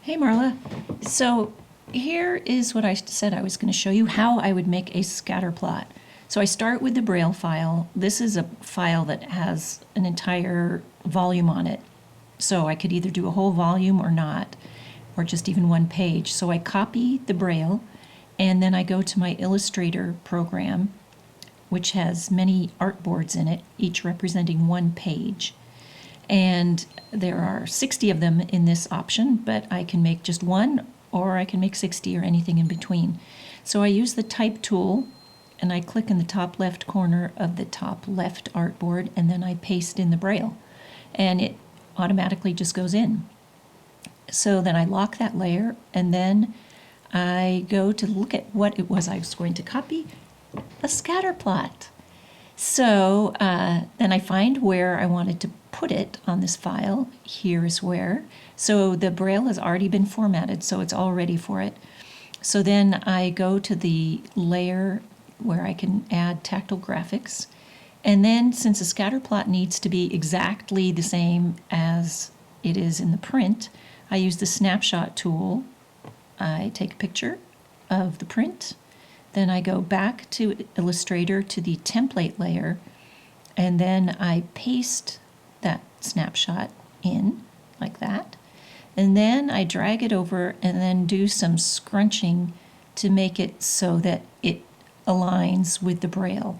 Hey Marla. So here is what I said I was going to show you, how I would make a scatter plot. So I start with the Braille file. This is a file that has an entire volume on it. So I could either do a whole volume or not, or just even one page. So I copy the Braille, and then I go to my Illustrator program, which has many artboards in it, each representing one page. And there are 60 of them in this option, but I can make just one, or I can make 60, or anything in between. So I use the type tool, and I click in the top left corner of the top left artboard, and then I paste in the Braille, and it automatically just goes in. So then I lock that layer, and then I go to look at what it was I was going to copy, a scatter plot. So then I find where I wanted to put it on this file. Here is where. So the Braille has already been formatted, so it's all ready for it. So then I go to the layer where I can add tactile graphics. And then, since a scatter plot needs to be exactly the same as it is in the print, I use the snapshot tool. I take a picture of the print. Then I go back to Illustrator to the template layer, and then I paste that snapshot in like that. And then I drag it over and then do some scrunching to make it so that it aligns with the Braille.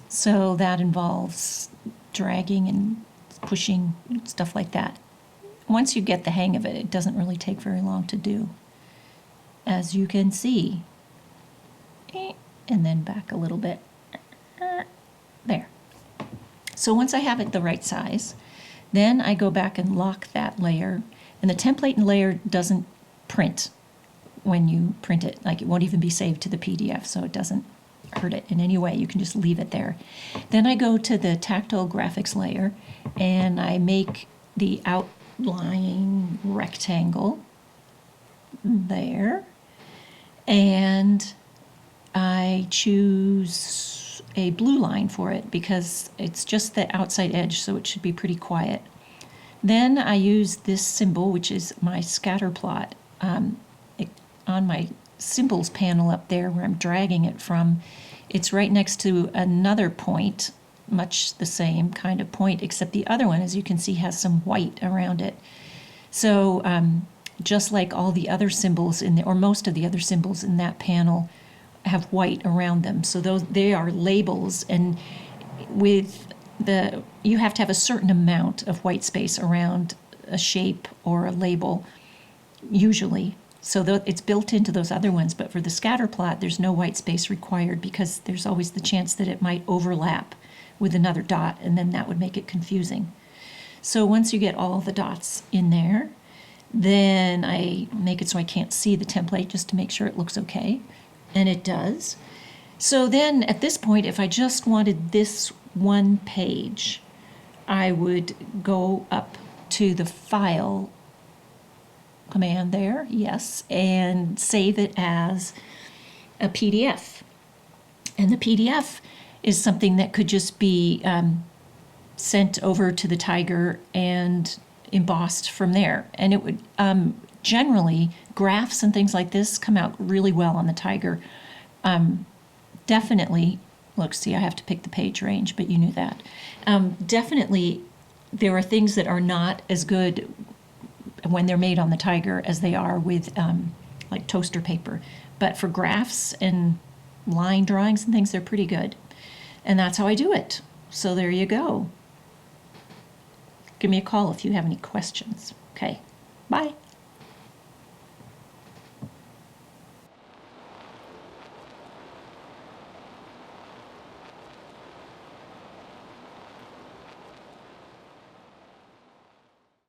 So that involves dragging and pushing, stuff like that. Once you get the hang of it, it doesn't really take very long to do. As you can see, and then back a little bit. There. So once I have it the right size, then I go back and lock that layer. And the template layer doesn't print when you print it. Like, it won't even be saved to the PDF, so it doesn't hurt it in any way. You can just leave it there. Then I go to the tactile graphics layer, and I make the outlying rectangle there. And I choose a blue line for it because it's just the outside edge, so it should be pretty quiet. Then I use this symbol, which is my scatter plot. On my symbols panel up there where I'm dragging it from, it's right next to another point, much the same kind of point, except the other one, as you can see, has some white around it. So just like all the other symbols in or most of the other symbols in that panel have white around them. So they are labels, and you have to have a certain amount of white space around a shape or a label, usually. So it's built into those other ones, but for the scatter plot, there's no white space required because there's always the chance that it might overlap with another dot, and then that would make it confusing. So once you get all the dots in there, then I make it so I can't see the template just to make sure it looks okay. And it does. So then at this point, if I just wanted this one page, I would go up to the File command there, yes, and save it as a PDF. And the PDF is something that could just be sent over to the Tiger and embossed from there. And it would generally, graphs and things like this come out really well on the Tiger. Definitely, look, see, I have to pick the page range, but you knew that. Definitely, there are things that are not as good when they're made on the Tiger as they are with like toaster paper. But for graphs and line drawings and things, they're pretty good. And that's how I do it. So there you go. Give me a call if you have any questions. Okay, bye.